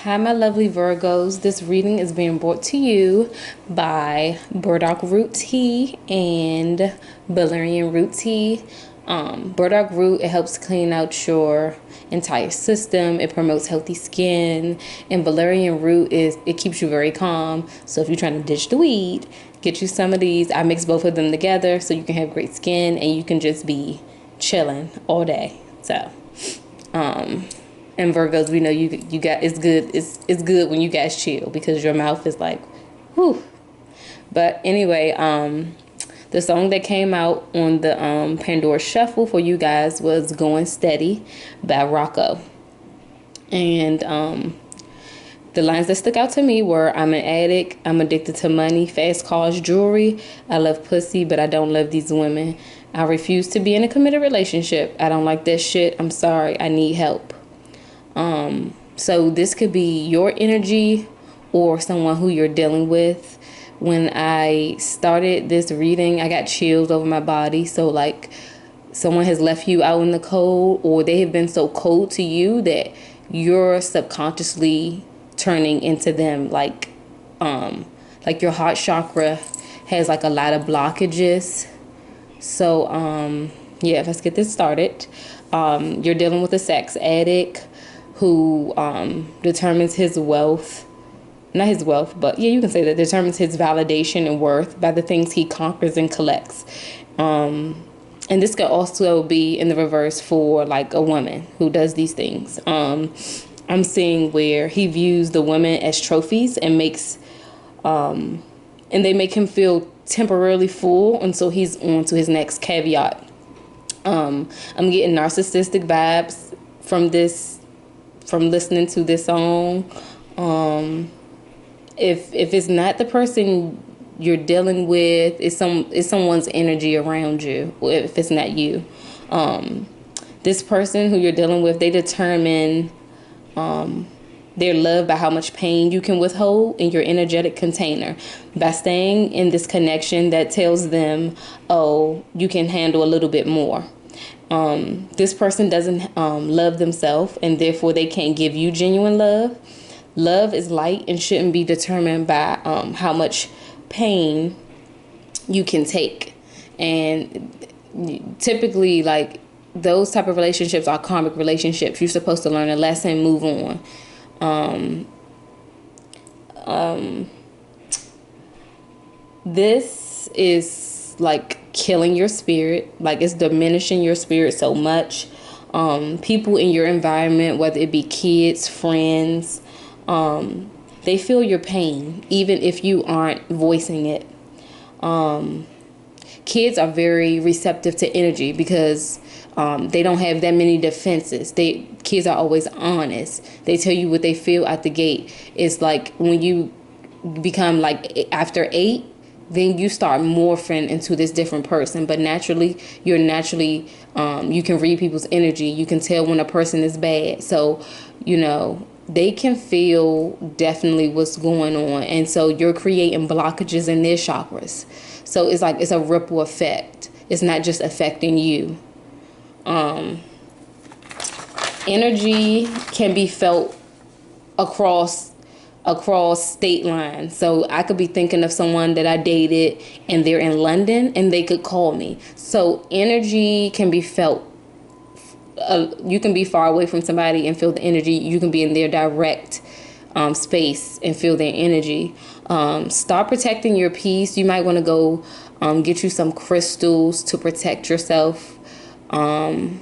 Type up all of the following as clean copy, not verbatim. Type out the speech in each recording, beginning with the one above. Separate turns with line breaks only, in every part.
Hi, my lovely Virgos. This reading is being brought to you by Burdock Root Tea and Valerian Root Tea. Burdock Root, it helps clean out your entire system. It promotes healthy skin. And Valerian Root it keeps you very calm. So if you're trying to ditch the weed, get you some of these. I mix both of them together so you can have great skin and you can just be chilling all day. So, and Virgos, we know you got it's good. It's good when you guys chill because your mouth is like, whew. But anyway, the song that came out on the Pandora Shuffle for you guys was "Going Steady" by Rocco, and the lines that stuck out to me were: "I'm an addict. I'm addicted to money, fast cars, jewelry. I love pussy, but I don't love these women. I refuse to be in a committed relationship. I don't like that shit. I'm sorry. I need help." So this could be your energy or someone who you're dealing with. When I started this reading, I got chills over my body. So like someone has left you out in the cold, or they have been so cold to you that you're subconsciously turning into them. Like your heart chakra has like a lot of blockages. So, yeah, let's get this started. You're dealing with a sex addict who determines his wealth, not his wealth, but yeah, you can say that, determines his validation and worth by the things he conquers and collects. And this could also be in the reverse for like a woman who does these things. I'm seeing where he views the women as trophies and and they make him feel temporarily full until he's on to his next caveat. I'm getting narcissistic vibes from listening to this song. If it's not the person you're dealing with, it's someone's energy around you. If it's not you, this person who you're dealing with, they determine their love by how much pain you can withhold in your energetic container. By staying in this connection that tells them, oh, you can handle a little bit more. This person doesn't love themselves, and therefore they can't give you genuine love. Love is light and shouldn't be determined by how much pain you can take. And typically, like, those type of relationships are karmic relationships. You're supposed to learn a lesson, move on. This is like killing your spirit. Like, it's diminishing your spirit so much. People in your environment, whether it be kids, friends, they feel your pain even if you aren't voicing it. Kids are very receptive to energy because they don't have that many defenses. Kids are always honest. They tell you what they feel at the gate. It's like when you become like after 8, then you start morphing into this different person. But naturally, you can read people's energy. You can tell when a person is bad. So, they can feel definitely what's going on. And so you're creating blockages in their chakras. So it's like it's a ripple effect. It's not just affecting you. Energy can be felt across state lines. So I could be thinking of someone that I dated and they're in London and they could call me. So energy can be felt. You can be far away from somebody and feel the energy. You can be in their direct space and feel their energy. Start protecting your peace. You might want to go get you some crystals to protect yourself. You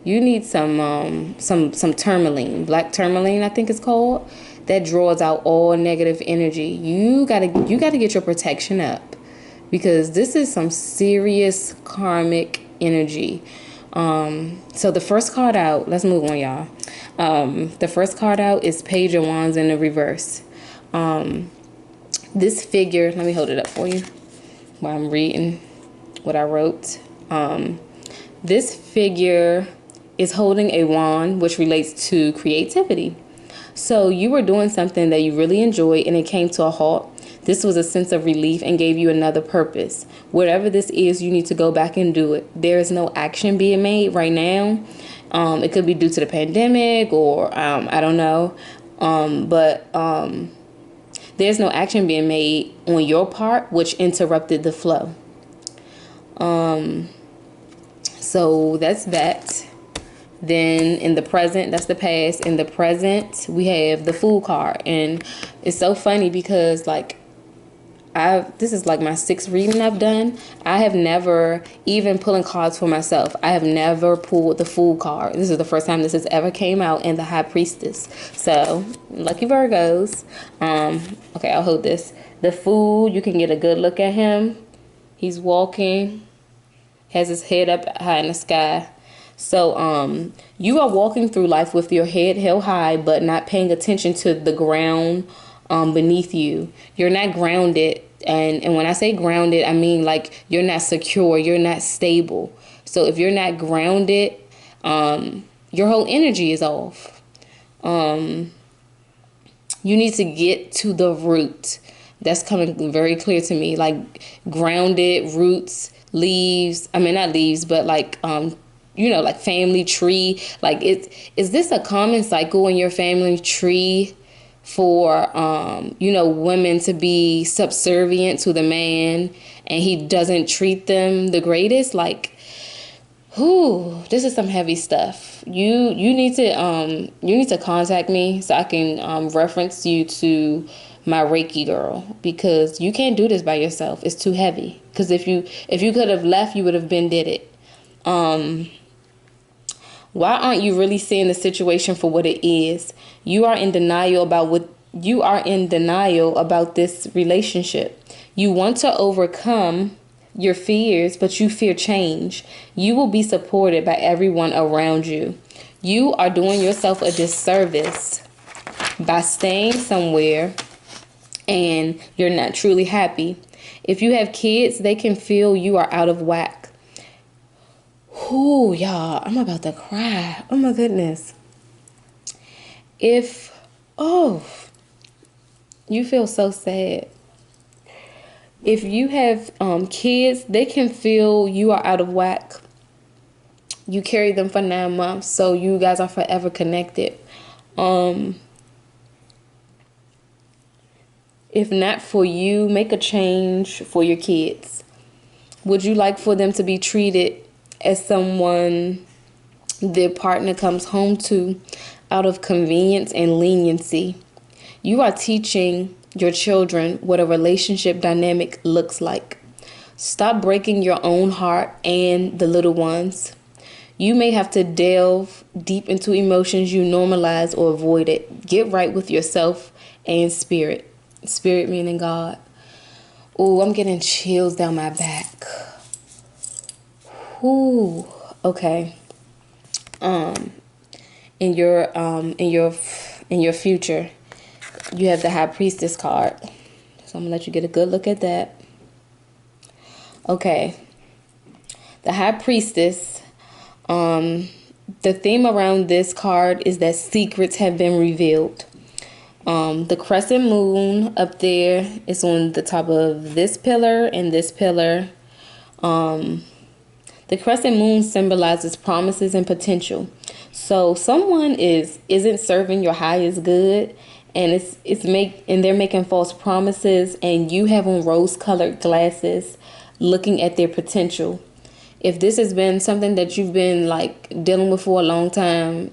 need some tourmaline, black tourmaline, I think it's called, that draws out all negative energy. You gotta get your protection up because this is some serious karmic energy. So the first card out, let's move on, y'all. The first card out is Page of Wands in the reverse. This figure, let me hold it up for you while I'm reading what I wrote. This figure is holding a wand, which relates to creativity. So you were doing something that you really enjoyed and it came to a halt. This was a sense of relief and gave you another purpose. Whatever this is, you need to go back and do it. There is no action being made right now. It could be due to the pandemic, or I don't know. But there's no action being made on your part, which interrupted the flow. So that's that. Then in the present, that's the past. In the present, we have the Fool card. And it's so funny because, like, this is like my 6th reading I've done. I have never, even pulling cards for myself, I have never pulled the Fool card. This is the first time this has ever came out, in the High Priestess. So, lucky Virgos. Okay, I'll hold this. The Fool, you can get a good look at him. He's walking, has his head up high in the sky. So, you are walking through life with your head held high, but not paying attention to the ground beneath you. You're not grounded. And when I say grounded, I mean like you're not secure, you're not stable. So if you're not grounded, your whole energy is off. You need to get to the root. That's coming very clear to me. Like grounded, roots, leaves. I mean, not leaves, but like, like family tree. Like, is this a common cycle in your family tree for, women to be subservient to the man and he doesn't treat them the greatest? Like, this is some heavy stuff. You need to contact me so I can reference you to my Reiki girl, because you can't do this by yourself. It's too heavy. Because if you could have left, you would have been did it. Why aren't you really seeing the situation for what it is? You are in denial about this relationship. You want to overcome your fears, but you fear change. You will be supported by everyone around you. You are doing yourself a disservice by staying somewhere and you're not truly happy. If you have kids, they can feel you are out of whack. Y'all, I'm about to cry. Oh my goodness. You feel so sad. If you have kids, they can feel you are out of whack. You carry them for 9 months, so you guys are forever connected. If not for you, make a change for your kids. Would you like for them to be treated as someone their partner comes home to out of convenience and leniency? You are teaching your children what a relationship dynamic looks like. Stop breaking your own heart and the little ones. You may have to delve deep into emotions you normalize or avoid it. Get right with yourself and spirit. Spirit meaning God. I'm getting chills down my back. Okay. In your future, you have the High Priestess card. So I'm gonna let you get a good look at that. Okay. The High Priestess, the theme around this card is that secrets have been revealed. The crescent moon up there is on the top of this pillar and this pillar. The crescent moon symbolizes promises and potential. So someone isn't serving your highest good, and they're making false promises, and you have on rose-colored glasses looking at their potential. If this has been something that you've been like dealing with for a long time,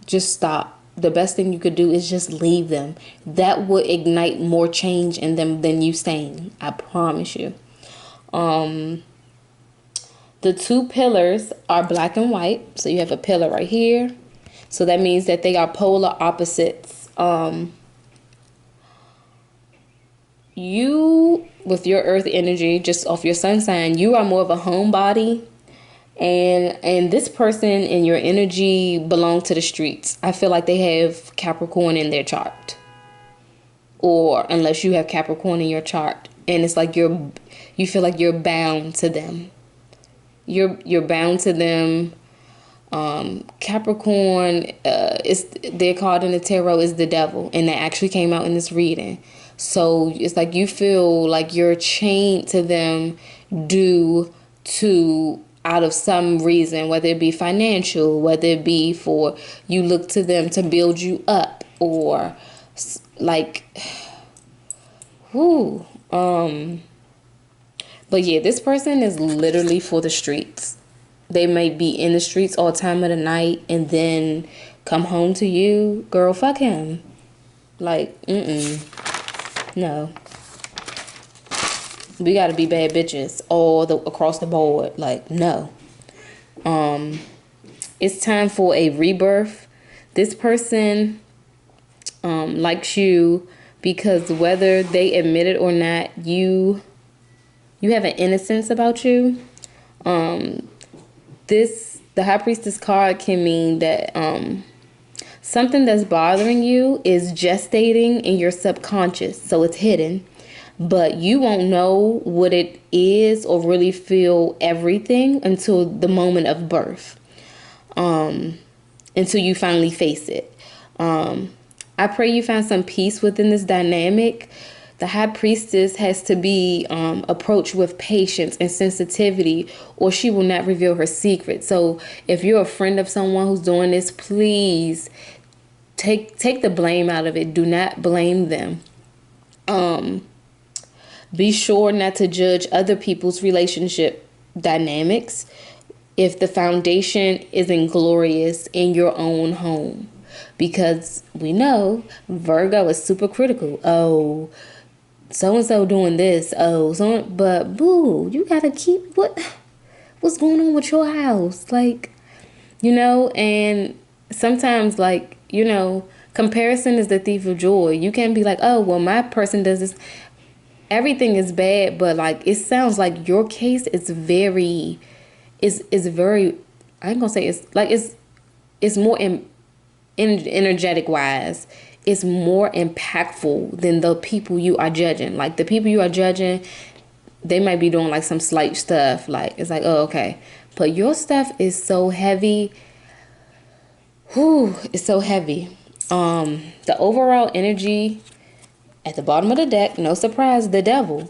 just stop. The best thing you could do is just leave them. That would ignite more change in them than you staying. I promise you. The two pillars are black and white. So you have a pillar right here. So that means that they are polar opposites. You, with your earth energy, just off your sun sign, you are more of a homebody. And this person in your energy belong to the streets. I feel like they have Capricorn in their chart. Or unless you have Capricorn in your chart. And it's like you feel like you're bound to them. You're bound to them. Capricorn, they're called in the tarot is the devil, and that actually came out in this reading. So it's like you feel like you're chained to them due to out of some reason, whether it be financial, whether it be for you look to them to build you up, or like, whoo, but yeah, this person is literally for the streets. They may be in the streets all time of the night and then come home to you. Girl, fuck him. Like, no. We gotta be bad bitches across the board. Like, no. It's time for a rebirth. This person likes you because whether they admit it or not, you have an innocence about you. The High Priestess card can mean that something that's bothering you is gestating in your subconscious, so it's hidden, but you won't know what it is or really feel everything until the moment of birth, until you finally face it. I pray you find some peace within this dynamic. The High Priestess has to be approached with patience and sensitivity, or she will not reveal her secret. So if you're a friend of someone who's doing this, please take the blame out of it. Do not blame them. Be sure not to judge other people's relationship dynamics if the foundation isn't glorious in your own home. Because we know Virgo is super critical. Oh, so-and-so doing this. Oh, but boo, you gotta keep what's going on with your house. Like, and sometimes, like, comparison is the thief of joy. You can't be like, oh, well, my person does this. Everything is bad, but like, it sounds like your case is very, I ain't gonna say it's more energetic wise. It's more impactful than the people you are judging. Like, the people you are judging, they might be doing like some slight stuff. Like, it's like, oh, okay. But your stuff is so heavy. Whew, it's so heavy. The overall energy at the bottom of the deck, no surprise, the devil.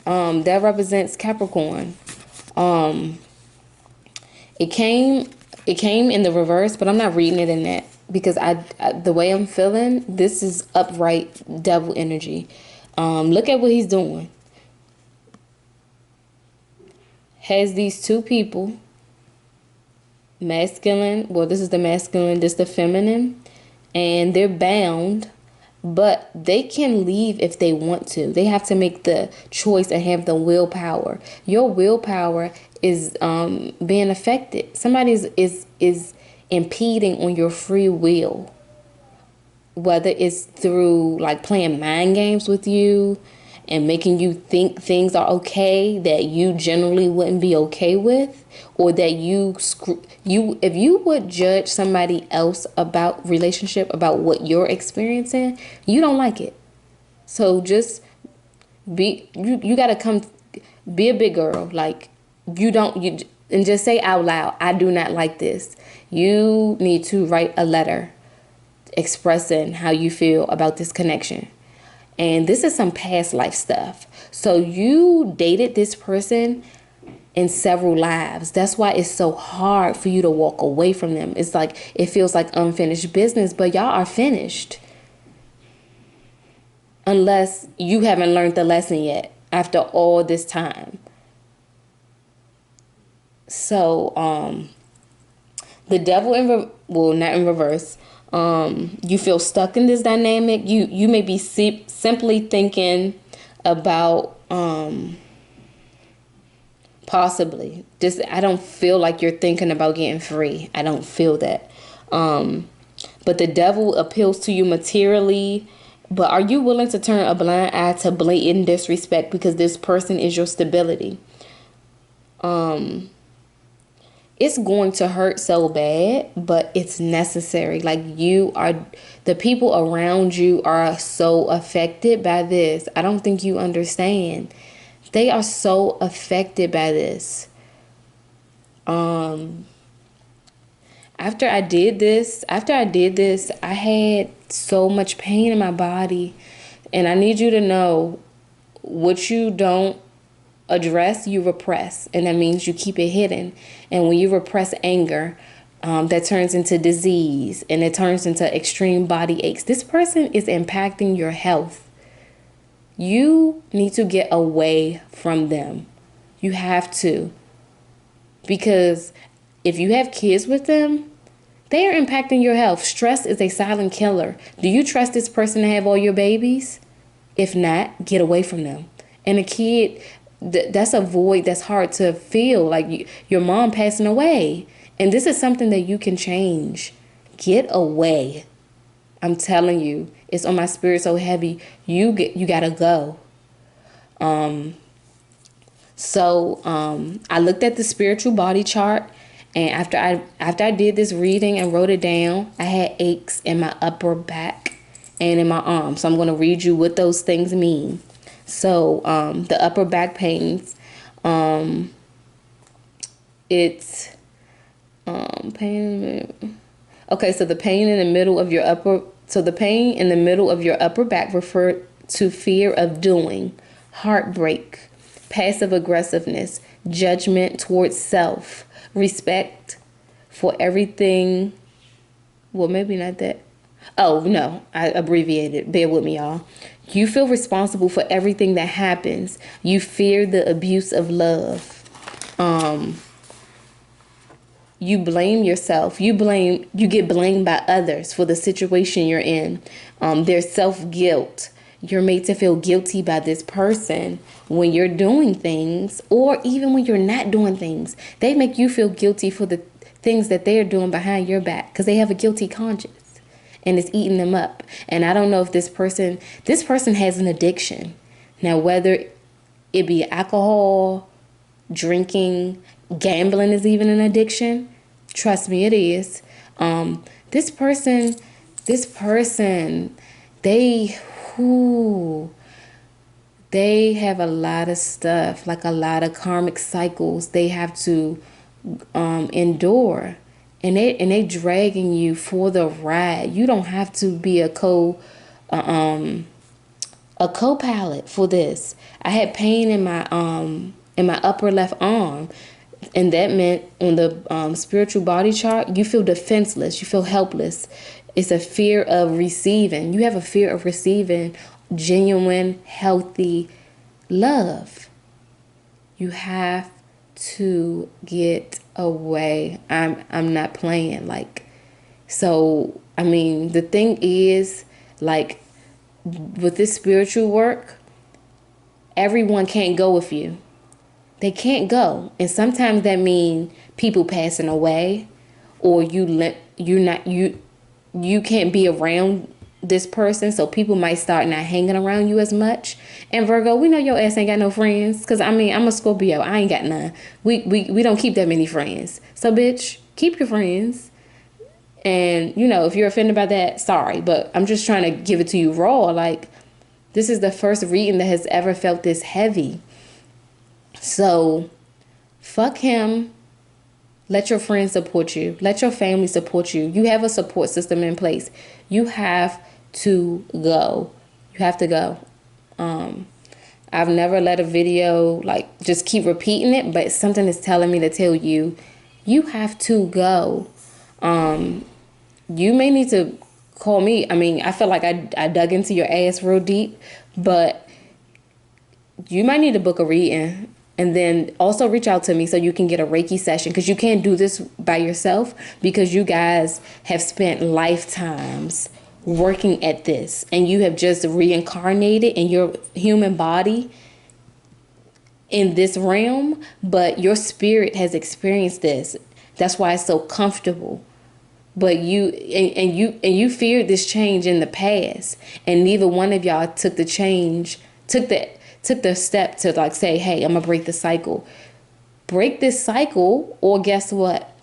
That represents Capricorn. It came in the reverse, but I'm not reading it in that. Because I the way I'm feeling, this is upright devil energy. Look at what he's doing. Has these two people, masculine, well, this is the masculine, this is the feminine, and they're bound, but they can leave if they want to. They have to make the choice and have the willpower. Your willpower is being affected. Somebody is impeding on your free will, whether it's through like playing mind games with you and making you think things are okay that you generally wouldn't be okay with, or that if you would judge somebody else about relationship, about what you're experiencing, you don't like it. So just you gotta be a big girl. Like, and just say out loud, I do not like this. You need to write a letter expressing how you feel about this connection. And this is some past life stuff. So you dated this person in several lives. That's why it's so hard for you to walk away from them. It's like, it feels like unfinished business, but y'all are finished. Unless you haven't learned the lesson yet after all this time. So, the devil not in reverse. You feel stuck in this dynamic. You may be simply thinking about possibly just, I don't feel like you're thinking about getting free. I don't feel that. But the devil appeals to you materially. But are you willing to turn a blind eye to blatant disrespect because this person is your stability? It's going to hurt so bad, but it's necessary. Like, the people around you are so affected by this. I don't think you understand. They are so affected by this. After I did this, I had so much pain in my body. And I need you to know what you don't address, you repress. And that means you keep it hidden. And when you repress anger, that turns into disease and it turns into extreme body aches. This person is impacting your health. You need to get away from them. You have to. Because if you have kids with them, they are impacting your health. Stress is a silent killer. Do you trust this person to have all your babies? If not, get away from them. And a kid, that's a void that's hard to feel, like your mom passing away. And this is something that you can change. Get away. I'm telling you, it's on my spirit so heavy. You gotta go. So I looked at the spiritual body chart, and after I did this reading and wrote it down, I had aches in my upper back and in my arms. So I'm going to read you what those things mean. So the upper back pains, it's pain. Okay, so the pain in the middle of your upper back refer to fear of doing, heartbreak, passive aggressiveness, judgment towards self, respect for everything. Well, maybe not that. Oh, no, I abbreviated. Bear with me, y'all. You feel responsible for everything that happens. You fear the abuse of love. You blame yourself. You get blamed by others for the situation you're in. There's self-guilt. You're made to feel guilty by this person when you're doing things, or even when you're not doing things. They make you feel guilty for the things that they're doing behind your back because they have a guilty conscience and it's eating them up. And I don't know if this person has an addiction. Now, whether it be alcohol, drinking, gambling is even an addiction. Trust me, it is. This person, they have a lot of stuff, like a lot of karmic cycles they have to endure, and they dragging you for the ride. You don't have to be a co-pilot for this. I had pain in my upper left arm, and that meant on the spiritual body chart, you feel defenseless, you feel helpless. It's a fear of receiving. You have a fear of receiving genuine, healthy love. You have to get away. I'm not playing. So I mean, the thing is, like, with this spiritual work, everyone can't go with you. They can't go, and sometimes that means people passing away, or you can't be around this person, so people might start not hanging around you as much. And Virgo, we know your ass ain't got no friends, because I mean, I'm a Scorpio, I ain't got none. We don't keep that many friends. So bitch, keep your friends. And if you're offended by that, sorry, but I'm just trying to give it to you raw. Like, this is the first reading that has ever felt this heavy. So fuck him. Let your friends support you. Let your family support you. You have a support system in place. You have to go. You have to go. I've never let a video just keep repeating it, but something is telling me to tell you, you have to go. You may need to call me. I mean, I feel like I dug into your ass real deep, but you might need to book a reading. And then also reach out to me so you can get a Reiki session, because you can't do this by yourself, because you guys have spent lifetimes working at this, and you have just reincarnated in your human body in this realm, but your spirit has experienced this. That's why it's so comfortable. But you feared this change in the past, and neither one of y'all took the step to say, hey, I'm gonna break the cycle. Break this cycle, or guess what?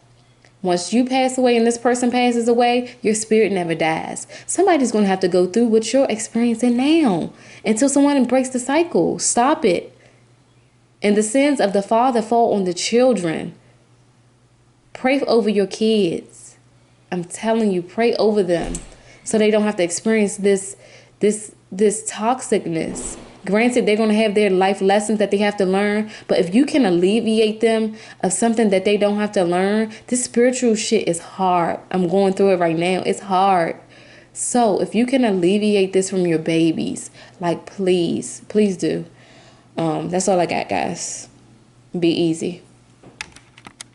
Once you pass away and this person passes away, your spirit never dies. Somebody's gonna have to go through what you're experiencing now until someone breaks the cycle. Stop it. And the sins of the father fall on the children. Pray over your kids. I'm telling you, pray over them so they don't have to experience this toxicness. Granted, they're going to have their life lessons that they have to learn, but if you can alleviate them of something that they don't have to learn, this spiritual shit is hard. I'm going through it right now. It's hard. So if you can alleviate this from your babies, like, please do. That's all I got, guys. Be easy.